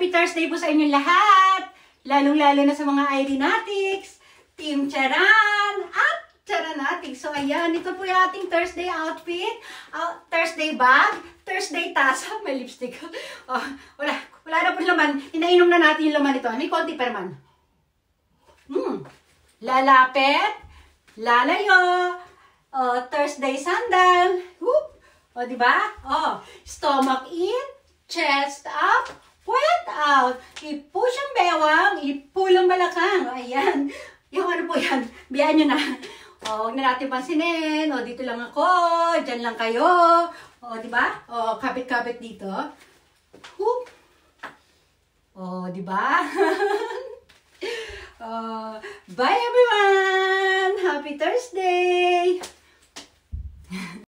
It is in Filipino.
Happy Thursday po sa inyong lahat! Lalong-lalo na sa mga Irenatics, Team Charan, at Charanatics. So ayan, ito po yung ating Thursday outfit, Thursday bag, Thursday tasa, may lipstick. Oh, wala na po laman. Inainom na natin yung laman nito. May konti pa naman. Lalapit, lalayo, Thursday sandal, whoop. O, diba? O, stomach in, chest up, puwet out. I-push ang bewang, i-pull ang balakang. O, ayan. Yung ano po yan, biyaan nyo na. O, huwag na natin pansinin. O, dito lang ako, dyan lang kayo. O, diba? O, kapit-kapit dito. Whoop. O, diba? Bye everyone! Happy Thursday!